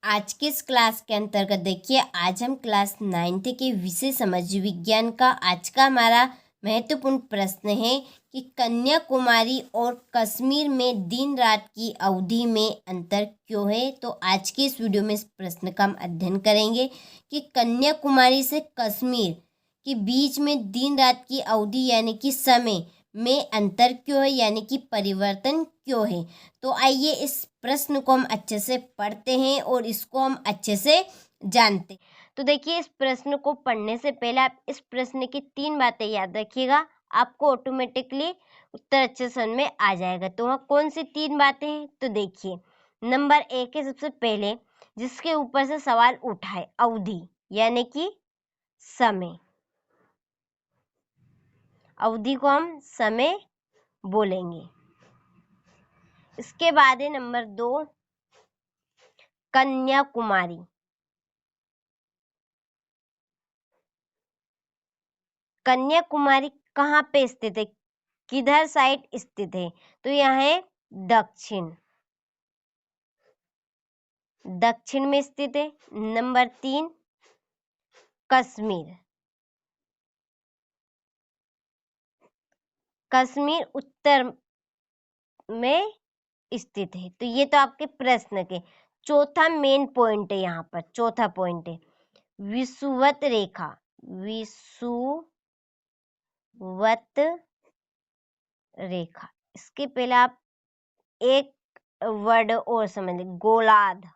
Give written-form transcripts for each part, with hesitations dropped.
आज के इस क्लास के अंतर्गत देखिए, आज हम क्लास 9th के विषय समाज विज्ञान का आज का हमारा महत्वपूर्ण प्रश्न है कि कन्याकुमारी और कश्मीर में दिन रात की अवधि में अंतर क्यों है। तो आज के इस वीडियो में इस प्रश्न का हम अध्ययन करेंगे कि कन्याकुमारी से कश्मीर के बीच में दिन रात की अवधि यानी कि समय में अंतर क्यों है, यानी कि परिवर्तन क्यों है। तो आइए इस प्रश्न को हम अच्छे से पढ़ते हैं और इसको हम अच्छे से जानते हैं। तो देखिए, इस प्रश्न को पढ़ने से पहले आप इस प्रश्न की 3 बातें याद रखिएगा, आपको ऑटोमेटिकली उत्तर अच्छे समझ में आ जाएगा। तो वहाँ कौन सी 3 बातें हैं, तो देखिए नंबर 1 है सबसे पहले, जिसके ऊपर से सवाल उठा है, अवधि यानी कि समय। अवधि को हम समय बोलेंगे। इसके बाद है नंबर 2 कन्याकुमारी। कन्याकुमारी कहाँ पे स्थित है, किधर साइड स्थित है, तो यह है दक्षिण में स्थित है। नंबर 3 कश्मीर। कश्मीर उत्तर में स्थित है। तो ये तो आपके प्रश्न के चौथा मेन पॉइंट है। यहाँ पर चौथा पॉइंट है विषुवत रेखा। विषुवत रेखा, इसके पहले आप एक वर्ड और समझ लें, गोलार्ध।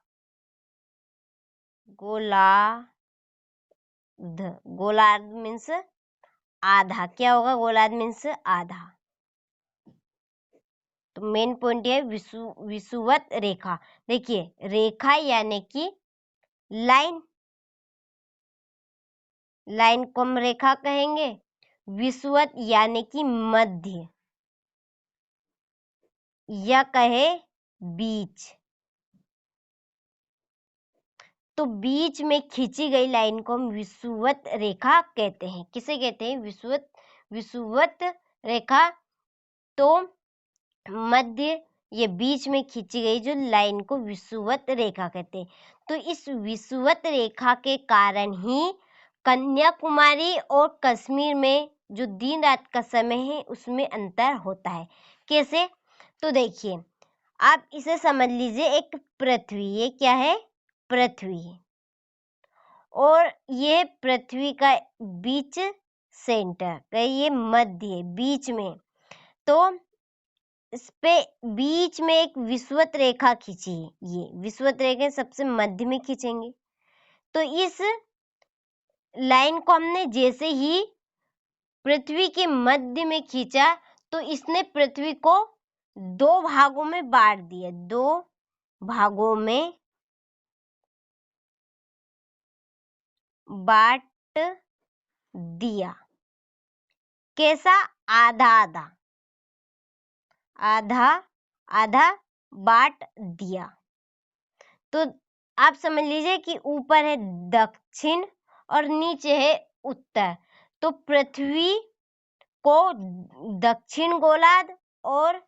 गोलार्ध मीन्स आधा। क्या होगा, गोलार्ध मीन्स आधा। तो मेन पॉइंट है विषुवत रेखा। देखिए रेखा यानी कि लाइन, लाइन को हम रेखा कहेंगे। विषुवत यानी कि मध्य, या कहे बीच। तो बीच में खींची गई लाइन को हम विषुवत रेखा कहते हैं। किसे कहते हैं, विषुवत रेखा। तो मध्य, ये बीच में खींची गई जो लाइन को विषुवत रेखा कहते हैं। तो इस विषुवत रेखा के कारण ही कन्याकुमारी और कश्मीर में जो दिन रात का समय है उसमें अंतर होता है। कैसे, तो देखिए आप इसे समझ लीजिए एक पृथ्वी। ये क्या है, पृथ्वी है, और ये पृथ्वी का बीच सेंटर, ये मध्य है बीच में। तो इस पे बीच में एक विषुवत रेखा खींची है। ये विषुवत रेखा सबसे मध्य में खींचेंगे। तो इस लाइन को हमने जैसे ही पृथ्वी के मध्य में खींचा तो इसने पृथ्वी को 2 भागों में बांट दिया। 2 भागों में बांट दिया। कैसा, आधा आधा, आधा आधा बांट दिया। तो आप समझ लीजिए कि ऊपर है दक्षिण और नीचे है उत्तर। तो पृथ्वी को दक्षिण गोलार्ध और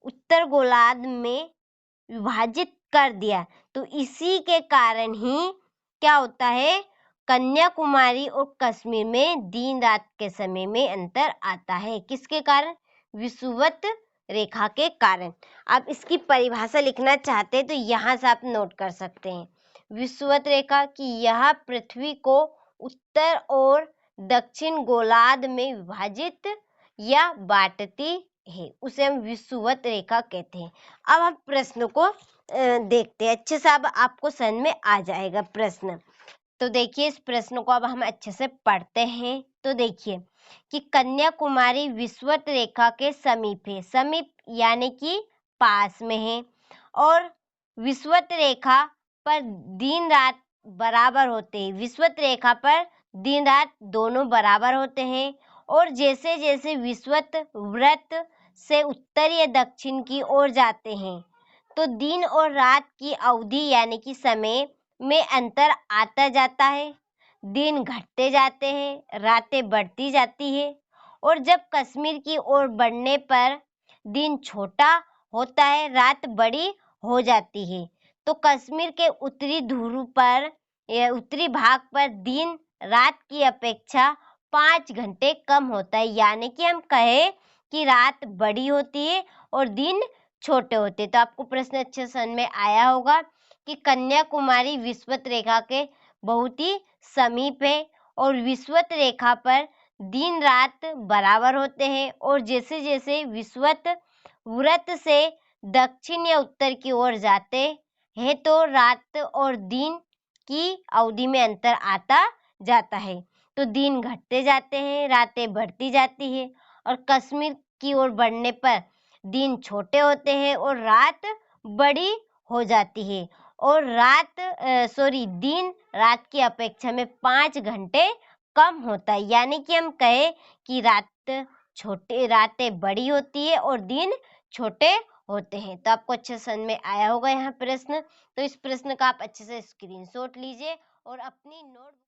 उत्तर गोलार्ध में विभाजित कर दिया। तो इसी के कारण ही क्या होता है, कन्याकुमारी और कश्मीर में दिन रात के समय में अंतर आता है। किसके कारण, विषुवत रेखा के कारण। आप इसकी परिभाषा लिखना चाहते हैं तो यहाँ से आप नोट कर सकते हैं। विषुवत रेखा कि यह पृथ्वी को उत्तर और दक्षिण गोलार्ध में विभाजित या बांटती है, उसे हम विषुवत रेखा कहते हैं। अब हम प्रश्न को देखते हैं अच्छे से। अब आपको समझ में आ जाएगा प्रश्न। तो देखिए इस प्रश्न को अब हम अच्छे से पढ़ते हैं। तो देखिए कि कन्याकुमारी विषुवत रेखा के समीप है। समीप यानी कि पास में है, और विषुवत रेखा पर दिन रात बराबर होते हैं। विषुवत रेखा पर दिन रात दोनों बराबर होते हैं, और जैसे जैसे विषुवत वृत्त से उत्तर या दक्षिण की ओर जाते हैं तो दिन और रात की अवधि यानी कि समय में अंतर आता जाता है। दिन घटते जाते हैं, रातें बढ़ती जाती है, और जब कश्मीर की ओर बढ़ने पर दिन छोटा होता है, रात बड़ी हो जाती है। तो कश्मीर के उत्तरी ध्रुव पर या उत्तरी भाग पर दिन रात की अपेक्षा 5 घंटे कम होता है। यानी कि हम कहे कि रात बड़ी होती है और दिन छोटे होते हैं। तो आपको प्रश्न अच्छे से समझ में आया होगा कि कन्याकुमारी विषुवत रेखा के बहुत ही समीप है और विषुवत रेखा पर दिन रात बराबर होते हैं और जैसे जैसे विषुवत वृत्त से दक्षिण या उत्तर की ओर जाते हैं तो रात और दिन की अवधि में अंतर आता जाता है। तो दिन घटते जाते हैं, रातें बढ़ती जाती है और कश्मीर की ओर बढ़ने पर दिन छोटे होते हैं और रात बड़ी हो जाती है और दिन रात की अपेक्षा में 5 घंटे कम होता है। यानी कि हम कहे कि रातें बड़ी होती है और दिन छोटे होते हैं। तो आपको अच्छे समझ में आया होगा यहाँ प्रश्न। तो इस प्रश्न का आप अच्छे से स्क्रीनशॉट लीजिए और अपनी नोट